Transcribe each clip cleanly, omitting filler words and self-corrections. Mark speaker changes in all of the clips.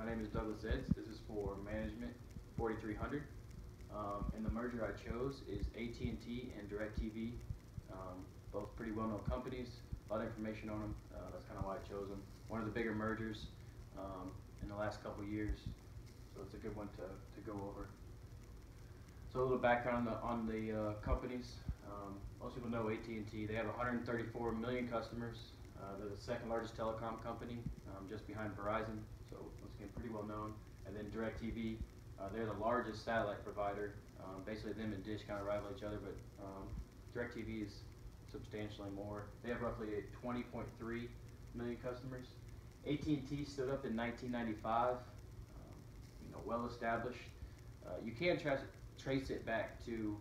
Speaker 1: My name is Douglas Eds. This is for Management 4300. And the merger I chose is AT&T and DirecTV. Both pretty well-known companies. A lot of information on them. That's kind of why I chose them. One of the bigger mergers in the last couple years. So it's a good one to go over. So a little background on the companies. Most people know AT&T. They have 134 million customers. They're the second largest telecom company, just behind Verizon. So once again, pretty well known. And then DirecTV, they're the largest satellite provider. Basically, them and Dish kind of rival each other, but DirecTV is substantially more. They have roughly 20.3 million customers. AT&T stood up in 1995. Well established. You can trace it back to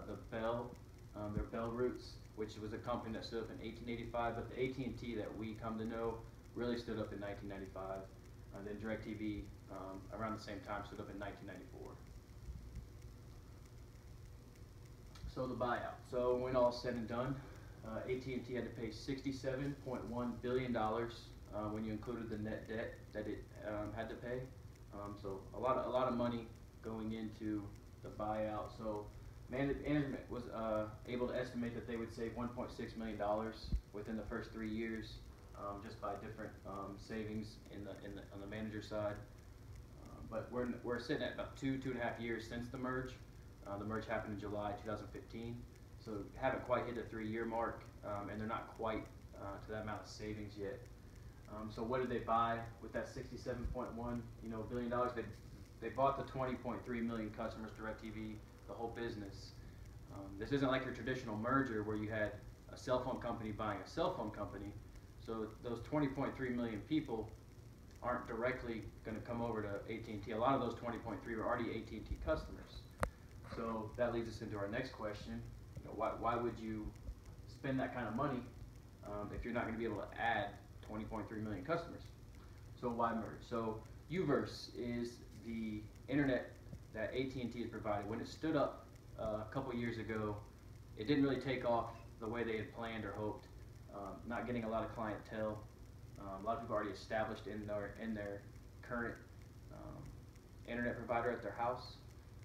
Speaker 1: their Bell roots, which was a company that stood up in 1885, but the AT&T that we come to know really stood up in 1995. Then DirecTV, around the same time, stood up in 1994. So the buyout. So when all said and done, AT&T had to pay $67.1 billion when you included the net debt that it had to pay. So a lot of money going into the buyout. So management was able to estimate that they would save $1.6 million within the first 3 years, just by different savings on the manager side. But we're sitting at about 2.5 years since the merge. The merge happened in July 2015, so haven't quite hit the 3-year mark, and they're not quite to that amount of savings yet. So what did they buy with that $67.1 billion? They bought the 20.3 million customers, DirecTV, the whole business. This isn't like your traditional merger where you had a cell phone company buying a cell phone company. So those 20.3 million people aren't directly going to come over to AT&T. A lot of those 20.3 were already AT&T customers. So that leads us into our next question. Why would you spend that kind of money if you're not going to be able to add 20.3 million customers? So why merge? So UVerse is the internet that AT&T has provided. When it stood up a couple years ago, it didn't really take off the way they had planned or hoped. Not getting a lot of clientele. A lot of people already established in their current internet provider at their house.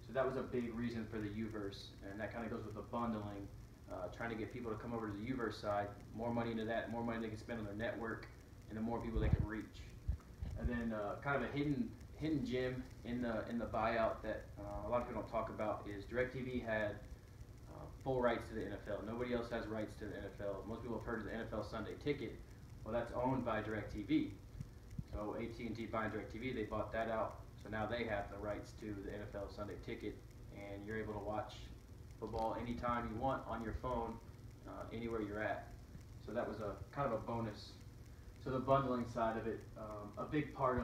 Speaker 1: So that was a big reason for the UVerse, and that kind of goes with the bundling, trying to get people to come over to the UVerse side. More money into that, more money they can spend on their network, and the more people they can reach. And then kind of a hidden gem in the buyout that a lot of people don't talk about is DirecTV had full rights to the NFL. Nobody else has rights to the NFL. Most people have heard of the NFL Sunday Ticket. Well, that's owned by DirecTV. So AT&T buying DirecTV, they bought that out. So now they have the rights to the NFL Sunday Ticket, and you're able to watch football anytime you want on your phone, anywhere you're at. So that was a kind of a bonus. So the bundling side of it, a big part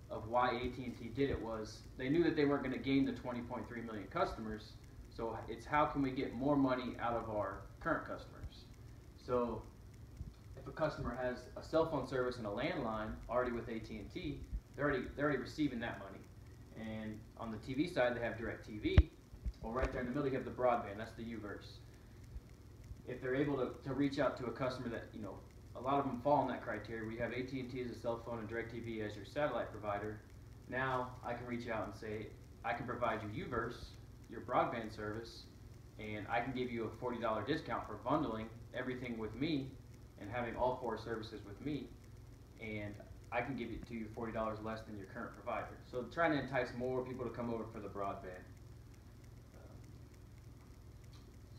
Speaker 1: of why AT&T did it was they knew that they weren't going to gain the 20.3 million customers. So it's how can we get more money out of our current customers. So if a customer has a cell phone service and a landline already with AT&T, they're already receiving that money. And on the TV side, they have DirecTV. Well, right there in the middle, you have the broadband. That's the UVerse. If they're able to reach out to a customer that, a lot of them fall in that criteria, where you have AT&T as a cell phone and DirecTV as your satellite provider. Now I can reach out and say, I can provide you UVerse, your broadband service, and I can give you a $40 discount for bundling everything with me and having all 4 services with me, and I can give it to you $40 less than your current provider. So trying to entice more people to come over for the broadband.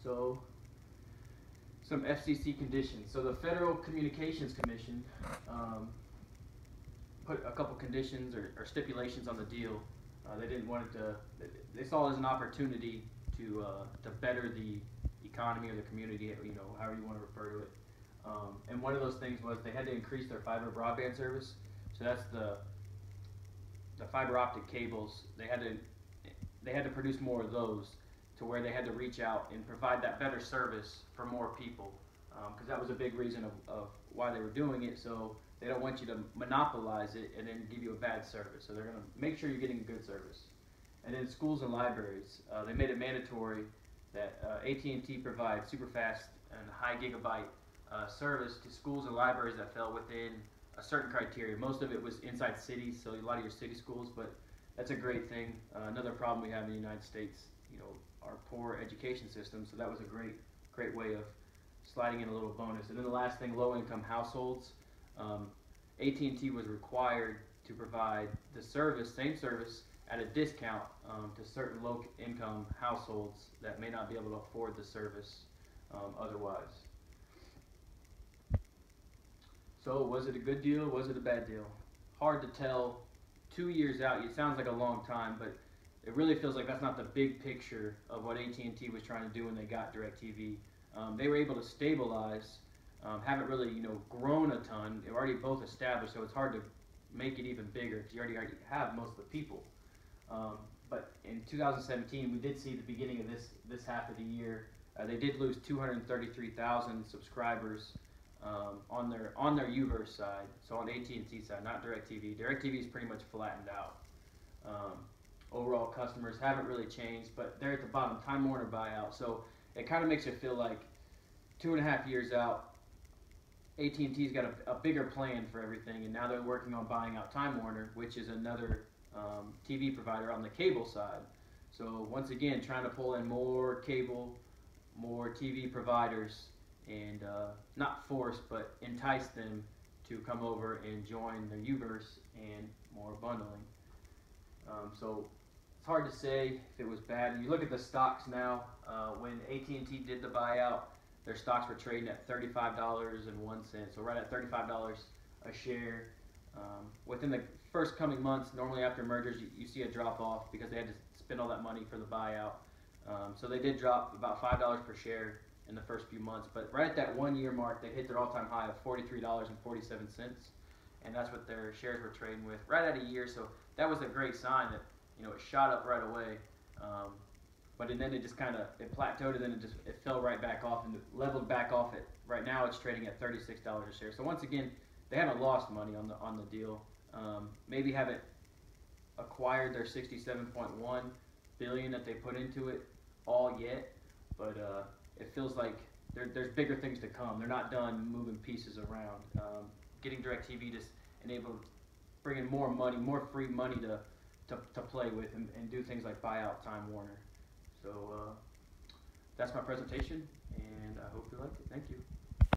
Speaker 1: So some FCC conditions. So the Federal Communications Commission put a couple conditions or stipulations on the deal. They didn't want it to. They saw it as an opportunity to better the economy or the community, however you want to refer to it. And one of those things was they had to increase their fiber broadband service. So that's the fiber optic cables. They had to produce more of those, to where they had to reach out and provide that better service for more people, because that was a big reason of why they were doing it. So they don't want you to monopolize it and then give you a bad service. So they're going to make sure you're getting a good service. And then schools and libraries, they made it mandatory that AT&T provides super fast and high gigabyte service to schools and libraries that fell within a certain criteria. Most of it was inside cities, so a lot of your city schools, but that's a great thing. Another problem we have in the United States, our poor education system. So that was a great way of sliding in a little bonus. And then the last thing, low-income households. AT&T was required to provide the same service at a discount to certain low-income households that may not be able to afford the service otherwise. So was it a good deal? Was it a bad deal? Hard to tell. 2 years out, it sounds like a long time, but it really feels like that's not the big picture of what AT&T was trying to do when they got DirecTV. They were able to stabilize, haven't really grown a ton. They're already both established, so it's hard to make it even bigger because you already have most of the people. But in 2017, we did see the beginning of this half of the year. They did lose 233,000 subscribers on their UVerse side, so on AT&T side, not DirecTV. DirecTV is pretty much flattened out. Overall customers haven't really changed, but they're at the bottom. Time Warner buyout, so it kind of makes you feel like 2.5 years out, AT&T's got a bigger plan for everything, and now they're working on buying out Time Warner, which is another TV provider on the cable side. So once again, trying to pull in more cable, more TV providers, and not force, but entice them to come over and join their UVerse and more bundling. So it's hard to say if it was bad. You look at the stocks now. When AT&T did the buyout, their stocks were trading at $35.01, so right at $35 a share. Within the first coming months, normally after mergers, you see a drop off because they had to spend all that money for the buyout. So they did drop about $5 per share in the first few months, but right at that 1 year mark, they hit their all-time high of $43.47, and that's what their shares were trading with right at a year. So that was a great sign that it shot up right away. But then it just kind of plateaued, and then it fell right back off and leveled back off. It right now it's trading at $36 a share. So once again, they haven't lost money on the deal. Maybe haven't acquired their $67.1 billion that they put into it all yet, but it feels like there's bigger things to come. They're not done moving pieces around. Getting DirecTV just enabled bringing more money, more free money to play with and do things like buy out Time Warner. So that's my presentation, and I hope you liked it. Thank you.